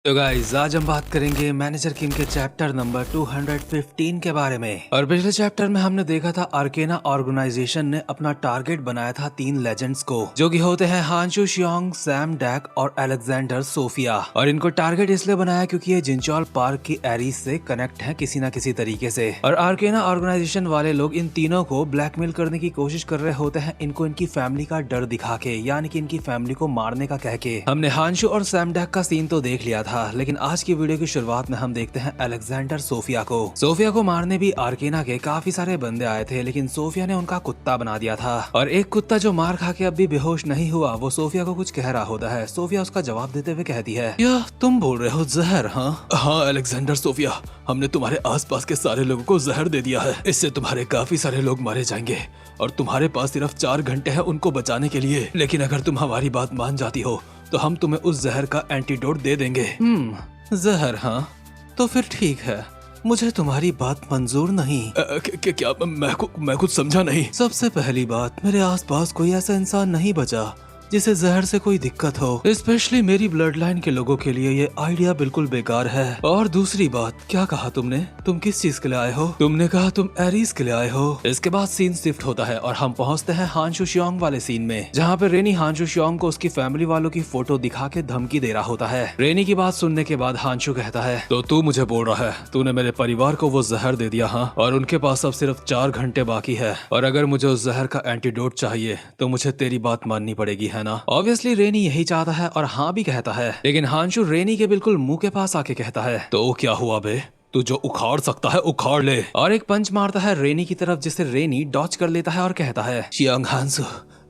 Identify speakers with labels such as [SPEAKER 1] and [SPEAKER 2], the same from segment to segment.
[SPEAKER 1] तो गाइस आज हम बात करेंगे मैनेजर किम के चैप्टर नंबर 215 के बारे में। और पिछले चैप्टर में हमने देखा था आर्केना ऑर्गेनाइजेशन ने अपना टारगेट बनाया था 3 लेजेंड्स को, जो कि होते हैं हांशु शियोंग, सैम डैक और अलेक्जेंडर सोफिया। और इनको टारगेट इसलिए बनाया क्योंकि ये जिनचोल पार्क की एरीज से कनेक्ट है किसी न किसी तरीके से। और आर्केना ऑर्गेनाइजेशन वाले लोग इन तीनों को ब्लैकमेल करने की कोशिश कर रहे होते हैं, इनको इनकी फैमिली का डर दिखा के, यानी कि इनकी फैमिली को मारने का कह के। हमने हांशु और सैम डैक का सीन तो देख लिया था, लेकिन आज की वीडियो की शुरुआत में हम देखते हैं अलेक्जेंडर सोफिया को। सोफिया को मारने भी आर्केना के काफी सारे बंदे आए थे, लेकिन सोफिया ने उनका कुत्ता बना दिया था। और एक कुत्ता जो मार खा के अब भी बेहोश नहीं हुआ, वो सोफिया को कुछ कह रहा होता है। सोफिया उसका जवाब देते हुए कहती है, या तुम बोल रहे हो जहर? हाँ अलेक्जेंडर सोफिया, हमने तुम्हारे आसपास के सारे लोगों को जहर दे दिया है। इससे तुम्हारे काफी सारे लोग मारे जाएंगे और तुम्हारे पास सिर्फ 4 घंटे हैं उनको बचाने के लिए। लेकिन अगर तुम हमारी बात मान जाती हो तो हम तुम्हें उस जहर का एंटीडोट दे देंगे। जहर? हाँ तो फिर ठीक है, मुझे तुम्हारी बात मंजूर नहीं। क्या? मैं कुछ समझा नहीं। सबसे पहली बात, मेरे आसपास कोई ऐसा इंसान नहीं बचा जिसे जहर से कोई दिक्कत हो। स्पेशली मेरी ब्लड लाइन के लोगों के लिए ये आइडिया बिल्कुल बेकार है। और दूसरी बात, क्या कहा तुमने? तुम किस चीज के लिए आए हो? तुमने कहा तुम एरीज के लिए आए हो। इसके बाद सीन शिफ्ट होता है और हम पहुंचते हैं हांशु शियोंग वाले सीन में, जहाँ पे रेनी हांशु शियोंग को उसकी फैमिली वालों की फोटो दिखा के धमकी दे रहा होता है। रेनी की बात सुनने के बाद हांशु कहता है, तो तू मुझे बोल रहा है तूने मेरे परिवार को वो जहर दे दिया? हाँ, और उनके पास अब सिर्फ 4 घंटे बाकी है, और अगर मुझे उस जहर का एंटीडोट चाहिए तो मुझे तेरी बात माननी पड़ेगी, है ना? ऑब्वियसली रेनी यही चाहता है और हाँ भी कहता है, लेकिन हांशु रेनी के बिल्कुल मुंह के पास आके कहता है, तो क्या हुआ बे, तू जो उखाड़ सकता है उखाड़ ले। और एक पंच मारता है रेनी की तरफ, जिसे रेनी डॉच कर लेता है और कहता है, शियोंग हांशु,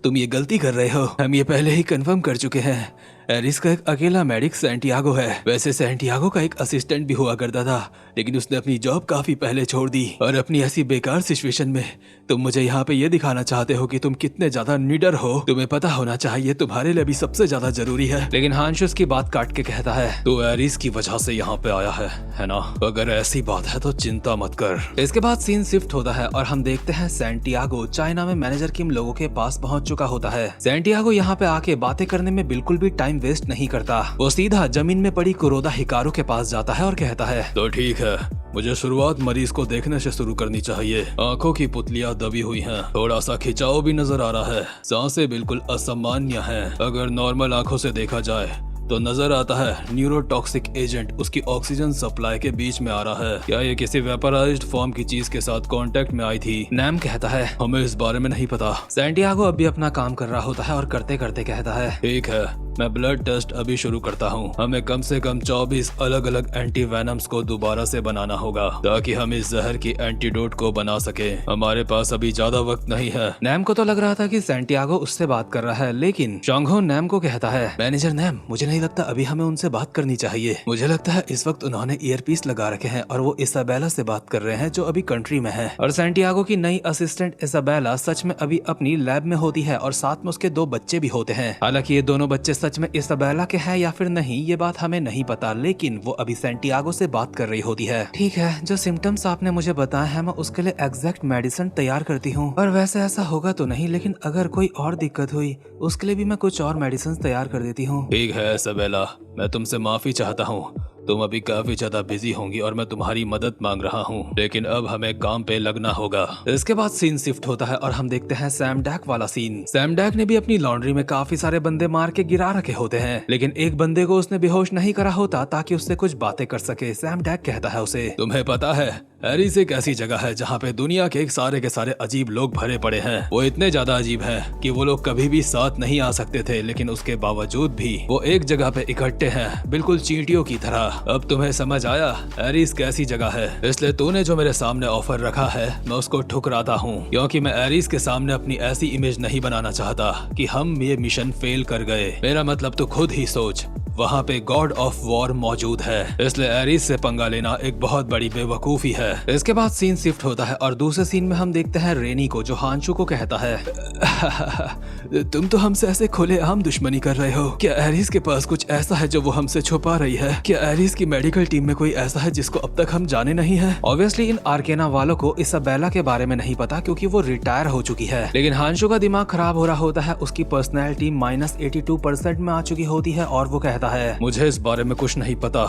[SPEAKER 1] तुम ये गलती कर रहे हो। हम ये पहले ही कंफर्म कर चुके हैं, एरिस का एक अकेला मेडिक सैंटियागो है। वैसे सैंटियागो का एक असिस्टेंट भी हुआ करता था, लेकिन उसने अपनी जॉब काफी पहले छोड़ दी। और अपनी ऐसी बेकार सिचुएशन में तुम मुझे यहाँ पे ये दिखाना चाहते हो कि तुम कितने ज्यादा निडर हो। तुम्हें पता होना चाहिए तुम्हारे लिए भी सबसे ज्यादा जरूरी है। लेकिन हांशु की बात काट के कहता है, तो एरिस की वजह से यहाँ पे आया है ना? अगर ऐसी बात है तो चिंता मत कर। इसके बाद सीन शिफ्ट होता है और हम देखते हैं सैंटियागो चाइना में मैनेजर किम लोगों के पास पहुंच चुका होता है। सैंटियागो यहाँ पे आके बातें करने में बिल्कुल भी टाइम वेस्ट नहीं करता। वो सीधा जमीन में पड़ी कुरोदा हिकारू के पास जाता है और कहता है, तो ठीक है, मुझे शुरुआत मरीज को देखने से शुरू करनी चाहिए। आंखों की पुतलियां दबी हुई हैं, थोड़ा सा खिंचाव भी नजर आ रहा है, सांसें बिल्कुल असामान्य हैं। अगर नॉर्मल आंखों से देखा जाए तो नजर आता है न्यूरोटॉक्सिक एजेंट उसकी ऑक्सीजन सप्लाई के बीच में आ रहा है। क्या ये किसी वेपराइज्ड फॉर्म की चीज के साथ कांटेक्ट में आई थी? नैम कहता है, हमें इस बारे में नहीं पता। सैंटियागो अभी अपना काम कर रहा होता है और करते करते कहता है, ठीक है, मैं ब्लड टेस्ट अभी शुरू करता हूँ। हमें कम से कम 24 अलग अलग एंटी वेनम्स को दोबारा से बनाना होगा ताकि हम इस जहर की एंटीडोट को बना सके। हमारे पास अभी ज्यादा वक्त नहीं है। नैम को तो लग रहा था कि सैंटियागो उससे बात कर रहा है, लेकिन शोंगहो नैम को कहता है, मैनेजर नैम, मुझे नहीं लगता अभी हमें उनसे बात करनी चाहिए। मुझे लगता है इस वक्त उन्होंने ईयरपीस लगा रखे हैं और वो इसाबेला से बात कर रहे हैं जो अभी कंट्री में है। और सैंटियागो की नई असिस्टेंट इसाबेला सच में अभी अपनी लैब में होती है और साथ में उसके 2 बच्चे भी होते हैं। हालांकि ये दोनों बच्चे सच में इसाबेला के हैं या फिर नहीं, ये बात हमें नहीं पता, लेकिन वो अभी सैंटियागो से बात कर रही होती है। ठीक है, जो सिम्टम्स आपने मुझे बताए हैं मैं उसके लिए एग्जैक्ट मेडिसिन तैयार करती हूँ। और वैसे ऐसा होगा तो नहीं, लेकिन अगर कोई और दिक्कत हुई उसके लिए भी मैं कुछ और मेडिसिन तैयार कर देती हूँ। ठीक है इसाबेला, मैं तुमसे माफी चाहता हूँ, तुम अभी काफी ज्यादा बिजी होंगी और मैं तुम्हारी मदद मांग रहा हूँ, लेकिन अब हमें काम पे लगना होगा। इसके बाद सीन शिफ्ट होता है और हम देखते हैं सैम डैक वाला सीन। सैम डैक ने भी अपनी लॉन्ड्री में काफी सारे बंदे मार के गिरा रखे होते हैं, लेकिन एक बंदे को उसने बेहोश नहीं करा होता ताकि उससे कुछ बातें कर सके। सैम डैक कहता है उसे, तुम्हें पता है एरिस एक ऐसी जगह है जहाँ पे दुनिया के सारे अजीब लोग भरे पड़े हैं। वो इतने ज्यादा अजीब हैं कि वो लोग कभी भी साथ नहीं आ सकते थे, लेकिन उसके बावजूद भी वो एक जगह पे इकट्ठे हैं, बिल्कुल चींटियों की तरह। अब तुम्हें समझ आया एरिस कैसी जगह है? इसलिए तूने जो मेरे सामने ऑफर रखा है मैं उसको ठुकराता हूँ, क्योंकि मैं एरिस के सामने अपनी ऐसी इमेज नहीं बनाना चाहता कि हम ये मिशन फेल कर गए। मेरा मतलब तो खुद ही सोच, वहाँ पे गॉड ऑफ वॉर मौजूद है, इसलिए एरिस से पंगा लेना एक बहुत बड़ी बेवकूफी है। इसके बाद सीन शिफ्ट होता है और दूसरे सीन में हम देखते हैं रेनी को, जो हांशु को कहता है, तुम तो हमसे ऐसे खुलेआम दुश्मनी कर रहे हो। क्या एरिस के पास कुछ ऐसा है जो वो हमसे छुपा रही है? क्या एरिस की मेडिकल टीम में कोई ऐसा है जिसको अब तक हम जाने नहीं है? ऑब्वियसली इन आर्केना वालों को इसाबेला के बारे में नहीं पता क्योंकि वो रिटायर हो चुकी है, लेकिन हांशु का दिमाग खराब हो रहा होता है। उसकी पर्सनैलिटी -82% में आ चुकी होती है और वो कहता कहता है, मुझे इस बारे में कुछ नहीं पता,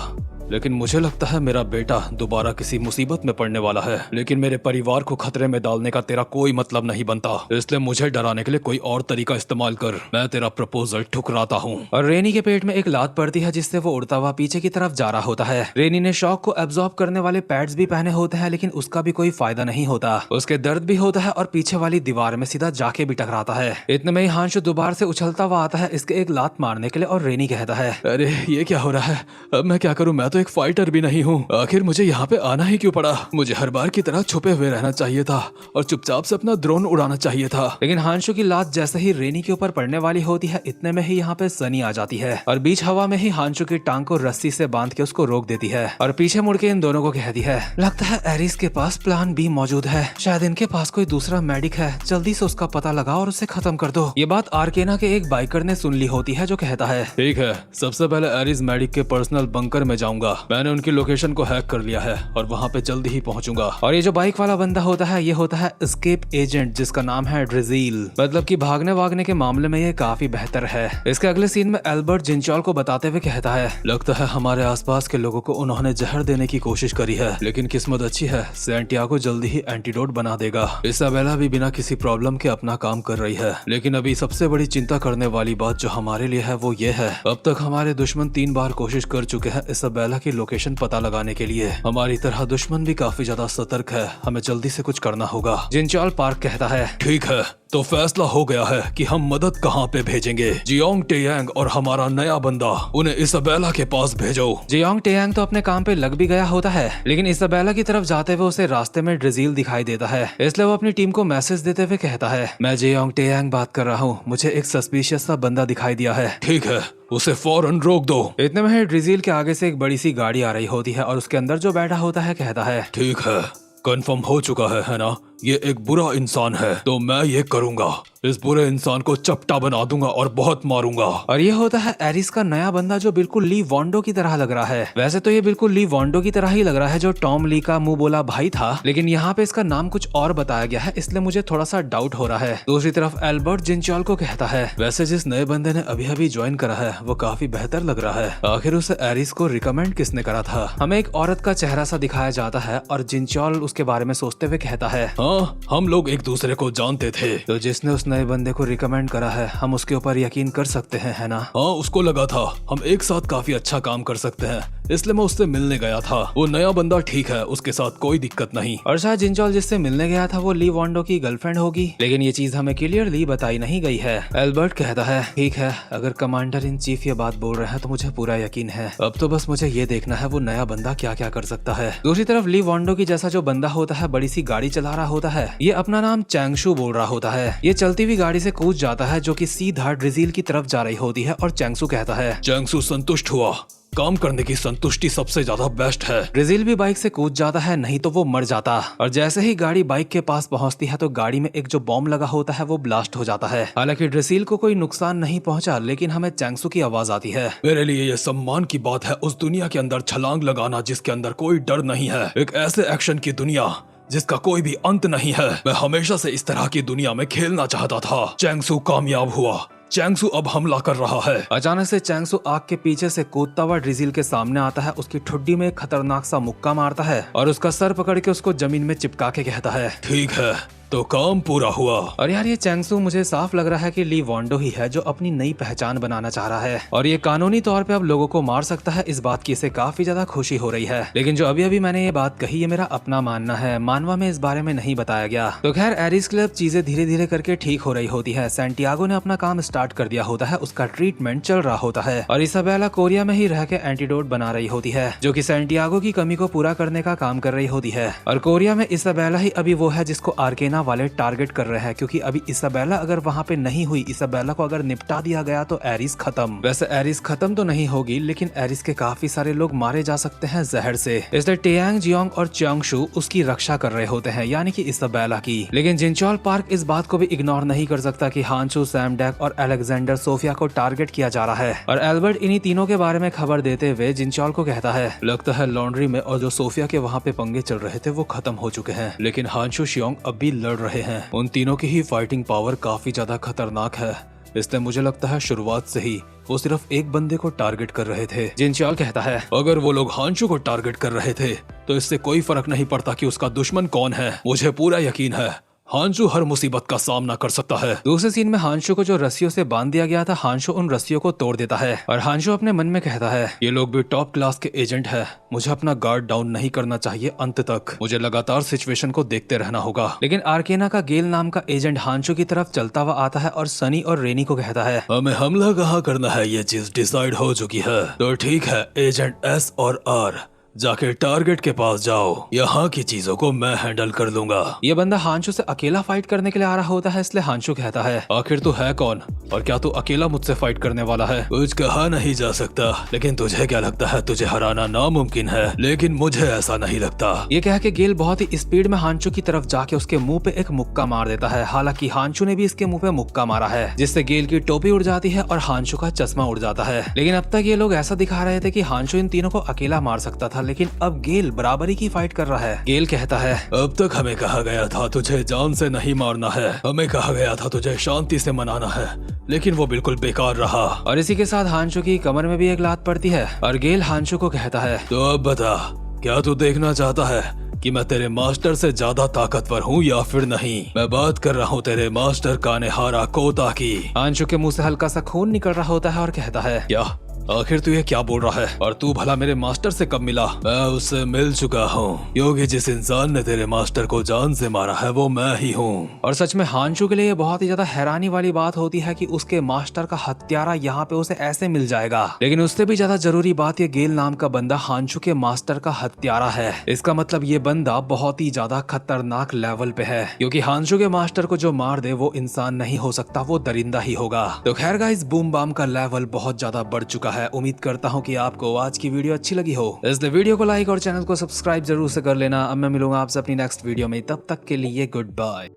[SPEAKER 1] लेकिन मुझे लगता है मेरा बेटा दोबारा किसी मुसीबत में पड़ने वाला है, लेकिन मेरे परिवार को खतरे में डालने का तेरा कोई मतलब नहीं बनता, इसलिए मुझे डराने के लिए कोई और तरीका इस्तेमाल कर। मैं तेरा प्रपोजल ठुकराता हूँ। और रेनी के पेट में एक लात पड़ती है जिससे वो उड़ता हुआ पीछे की तरफ जा रहा होता है। रेनी ने शॉक को एब्जॉर्ब करने वाले पैड्स भी पहने होते हैं, लेकिन उसका भी कोई फायदा नहीं होता। उसके दर्द भी होता है और पीछे वाली दीवार में सीधा जाके भी टकराता है। इतने में ही हांशु दोबारा से उछलता हुआ आता है इसके एक लात मारने के लिए, और रेनी कहता है, अरे ये क्या हो रहा है, अब मैं क्या करूँ, मैं तो एक फाइटर भी नहीं हूँ, आखिर मुझे यहाँ पे आना ही क्यों पड़ा, मुझे हर बार की तरह छुपे हुए रहना चाहिए था और चुपचाप से अपना ड्रोन उड़ाना चाहिए था। लेकिन हांशु की लात जैसे ही रेनी के ऊपर पड़ने वाली होती है, इतने में ही यहाँ पे सनी आ जाती है और बीच हवा में ही हांशु की टांग को रस्सी से बांध के उसको रोक देती है और पीछे मुड़ के इन दोनों को कहती है, लगता है एरिस के पास प्लान बी मौजूद है, शायद इनके पास कोई दूसरा मेडिक है, जल्दी से उसका पता लगाओ और उसे खत्म कर दो। ये बात आर्केना के एक बाइकर ने सुन ली होती है जो कहता है, ठीक है, सबसे पहले एरिस मेडिक के पर्सनल बंकर में जाऊंगा, मैंने उनकी लोकेशन को हैक कर लिया है और वहाँ पे जल्दी ही पहुंचूंगा। और ये जो बाइक वाला बंदा होता है ये होता है एस्केप एजेंट, जिसका नाम है ड्रिजील, मतलब कि भागने वागने के मामले में ये काफी बेहतर है। इसके अगले सीन में एल्बर्ट जिंचॉल को बताते हुए कहता है, लगता है हमारे आसपास के लोगों को उन्होंने जहर देने की कोशिश करी है, लेकिन किस्मत अच्छी है, सैंटियागो जल्दी ही एंटीडोट बना देगा। इसाबेला भी बिना किसी प्रॉब्लम के अपना काम कर रही है, लेकिन अभी सबसे बड़ी चिंता करने वाली बात जो हमारे लिए है वो ये है, अब तक हमारे दुश्मन 3 बार कोशिश कर चुके हैं इसाबेला की लोकेशन पता लगाने के लिए। हमारी तरह दुश्मन भी काफी ज्यादा सतर्क है, हमें जल्दी से कुछ करना होगा। जिंचॉल पार्क कहता है, ठीक है, तो फैसला हो गया है कि हम मदद कहाँ पे भेजेंगे। जियोंग टेयांग और हमारा नया बंदा, उन्हें इसाबेला के पास भेजो। जियोंग टेयांग तो अपने काम पे लग भी गया होता है, लेकिन इसाबेला की तरफ जाते हुए उसे रास्ते में ड्रिजील दिखाई देता है, इसलिए वो अपनी टीम को मैसेज देते हुए कहता है, मैं जियोंग टेयांग बात कर रहा हूँ, मुझे एक सस्पिशियस सा बंदा दिखाई दिया है। ठीक है, उसे फौरन रोक दो। इतने में ड्रिजील के आगे से एक बड़ी सी गाड़ी आ रही होती है और उसके अंदर जो बैठा होता है कहता है, ठीक है, कंफर्म हो चुका है ना, ये एक बुरा इंसान है, तो मैं ये करूंगा, इस बुरे इंसान को चपटा बना दूंगा और बहुत मारूंगा। और ये होता है एरिस का नया बंदा जो बिल्कुल ली वॉन्डो की तरह लग रहा है। वैसे तो ये बिल्कुल ली वॉन्डो की तरह ही लग रहा है जो टॉम ली का मुंह बोला भाई था, लेकिन यहाँ पे इसका नाम कुछ और बताया गया है, इसलिए मुझे थोड़ा सा डाउट हो रहा है। दूसरी तरफ एल्बर्ट जिंचॉल को कहता है, वैसे जिस नए बंदे ने अभी अभी ज्वाइन करा है वो काफी बेहतर लग रहा है, आखिर उसे एरिस को रिकमेंड किसने करा था। हमें एक औरत का चेहरा सा दिखाया जाता है और जिंचॉल उसके बारे में सोचते हुए कहता है, हाँ, हम लोग एक दूसरे को जानते थे, तो जिसने उस नए बंदे को रिकमेंड करा है हम उसके ऊपर यकीन कर सकते हैं, है ना। हाँ, उसको लगा था हम एक साथ काफी अच्छा काम कर सकते हैं, इसलिए मैं उससे मिलने गया था। वो नया बंदा ठीक है, उसके साथ कोई दिक्कत नहीं। और शायद जिंचॉल जिससे मिलने गया था वो ली वॉन्डो की गर्लफ्रेंड होगी, लेकिन ये चीज हमें क्लियरली बताई नहीं गई है। एल्बर्ट कहता है, ठीक है, अगर कमांडर इन चीफ ये बात बोल रहे हैं तो मुझे पूरा यकीन है, अब तो बस मुझे ये देखना है वो नया बंदा क्या क्या कर सकता है। दूसरी तरफ ली वॉन्डो की जैसा जो बंदा होता है बड़ी सी गाड़ी चला रहा होता है, ये अपना नाम चैंगशू बोल रहा होता है। ये चलती हुई गाड़ी से कूद जाता है जो कि सीधा ड्रिजील की तरफ जा रही होती है और चैंगशू कहता है, चैंगशू संतुष्ट हुआ, काम करने की संतुष्टि सबसे ज्यादा बेस्ट है। ड्रिजील भी बाइक से कूद जाता है, नहीं तो वो मर जाता। और जैसे ही गाड़ी बाइक के पास पहुंचती है तो गाड़ी में एक जो बॉम्ब लगा होता है वो ब्लास्ट हो जाता है। हालांकि ड्रिजील को कोई नुकसान नहीं पहुंचा, लेकिन हमें चैंगसू की आवाज आती है, मेरे लिए ये सम्मान की बात है उस दुनिया के अंदर छलांग लगाना जिसके अंदर कोई डर नहीं है, एक ऐसे एक्शन की दुनिया जिसका कोई भी अंत नहीं है। मैं हमेशा से इस तरह की दुनिया में खेलना चाहता था। चैंगसू कामयाब हुआ, चैंगसू अब हमला कर रहा है। अचानक से चैंगसू आग के पीछे से कूदता हुआ ड्रिजील के सामने आता है, उसकी ठुड्डी में एक खतरनाक सा मुक्का मारता है और उसका सर पकड़ के उसको जमीन में चिपका के कहता है, ठीक है, तो काम पूरा हुआ। और यार ये चैंगसू मुझे साफ लग रहा है कि ली वॉन्डो ही है जो अपनी नई पहचान बनाना चाह रहा है और ये कानूनी तौर पे अब लोगों को मार सकता है, इस बात की इसे काफी ज्यादा खुशी हो रही है। लेकिन जो अभी अभी मैंने ये बात कही ये मेरा अपना मानना है, मानवा में इस बारे में नहीं बताया गया। तो खैर एरिस क्लब चीजें धीरे धीरे करके ठीक हो रही होती है। सैंटियागो ने अपना काम स्टार्ट कर दिया होता है, उसका ट्रीटमेंट चल रहा होता है और इसाबेला कोरिया में ही रह के एंटीडोट बना रही होती है जो कि सैंटियागो की कमी को पूरा करने का काम कर रही होती है। और कोरिया में इसाबेला ही अभी वो है जिसको आर्केना वाले टारगेट कर रहे हैं, क्योंकि अभी इसाबेला अगर वहाँ पे नहीं हुई, इसाबेला को अगर निपटा दिया गया तो एरिस खत्म। वैसे एरिस खत्म तो नहीं होगी, लेकिन एरिस के काफी सारे लोग मारे जा सकते हैं जहर से। इसलिए टेयांग, जियोंग और चैंगशू उसकी रक्षा कर रहे होते हैं, यानी कि इसाबेला की। लेकिन जिंचॉल पार्क इस बात को भी इग्नोर नहीं कर सकता कि हांशू, सैम डैक और अलेक्जेंडर सोफिया को टारगेट किया जा रहा है। और एल्बर्ट इन्हीं तीनों के बारे में खबर देते हुए जिंचॉल को कहता है, लगता है लॉन्ड्री में और जो सोफिया के वहाँ पे पंगे चल रहे थे वो खत्म हो चुके हैं, लेकिन हांशू, शियोंग अब भी लड़ रहे हैं। उन तीनों की ही फाइटिंग पावर काफी ज्यादा खतरनाक है। इसलिए मुझे लगता है शुरुआत से ही वो सिर्फ एक बंदे को टारगेट कर रहे थे। जिनचाल कहता है अगर वो लोग हांशु को टारगेट कर रहे थे तो इससे कोई फर्क नहीं पड़ता कि उसका दुश्मन कौन है। मुझे पूरा यकीन है हांशु हर मुसीबत का सामना कर सकता है। दूसरे सीन में हांशु को जो रस्सियों से बांध दिया गया था, हांशु उन रस्सियों को तोड़ देता है और हांशु अपने मन में कहता है ये लोग भी टॉप क्लास के एजेंट है, मुझे अपना गार्ड डाउन नहीं करना चाहिए। अंत तक मुझे लगातार सिचुएशन को देखते रहना होगा। लेकिन आर्केना का गेल नाम का एजेंट हांशु की तरफ चलता हुआ आता है और सनी और रेनी को कहता है हमें हमला कहाँ करना है ये चीज डिसाइड हो चुकी है, तो ठीक है एजेंट एस और आर जाके टारगेट के पास जाओ, यहाँ की चीजों को मैं हैंडल कर लूंगा। ये बंदा हांशु से अकेला फाइट करने के लिए आ रहा होता है, इसलिए हांशु कहता है आखिर तू है कौन और क्या तू अकेला मुझसे फाइट करने वाला है? कुछ कहा नहीं जा सकता, लेकिन तुझे क्या लगता है तुझे हराना नामुमकिन है? लेकिन मुझे ऐसा नहीं लगता। ये कह के गेल बहुत ही स्पीड में हांशु की तरफ जाके उसके मुंह पे एक मुक्का मार देता है। हालांकि हांशु ने भी इसके मुंह पे मुक्का मारा है, जिससे गेल की टोपी उड़ जाती है और हांशु का चश्मा उड़ जाता है। लेकिन अब तक ये लोग ऐसा दिखा रहे थे कि हांशु इन तीनों को अकेला मार सकता था, लेकिन अब गेल बराबरी की फाइट कर रहा है। गेल कहता है अब तक हमें कहा गया था तुझे जान से नहीं मारना है, हमें कहा गया था तुझे शांति से मनाना है, लेकिन वो बिल्कुल बेकार रहा। और इसी के साथ हांशु की कमर में भी एक लात पड़ती है और गेल हांशु को कहता है तो अब बता क्या तू देखना चाहता है कि मैं तेरे मास्टर से ज्यादा ताकतवर हूँ या फिर नहीं? मैं बात कर रहा हूँ तेरे मास्टर कानेहारा कोता की। हांशु के मुंह से हल्का सा खून निकल रहा होता है और कहता है क्या आखिर तू ये क्या बोल रहा है? और तू भला मेरे मास्टर से कब मिला? मैं उससे मिल चुका हूँ क्योंकि जिस इंसान ने तेरे मास्टर को जान से मारा है वो मैं ही हूँ। और सच में हांशु के लिए ये बहुत ही ज्यादा हैरानी वाली बात होती है कि उसके मास्टर का हत्यारा यहाँ पे उसे ऐसे मिल जाएगा। लेकिन उससे भी ज्यादा जरूरी बात ये गेल नाम का बंदा हांशु के मास्टर का हत्यारा है। इसका मतलब ये बंदा बहुत ही ज्यादा खतरनाक लेवल पे है, क्योंकि हांशु के मास्टर को जो मार दे वो इंसान नहीं हो सकता, वो दरिंदा ही होगा। तो खैर गाइस, बूम बाम का लेवल बहुत ज्यादा बढ़ चुका है। उम्मीद करता हूँ कि आपको आज की वीडियो अच्छी लगी हो, इसलिए वीडियो को लाइक और चैनल को सब्सक्राइब जरूर से कर लेना। अब मैं मिलूंगा आपसे अपनी नेक्स्ट वीडियो में, तब तक के लिए गुड बाय।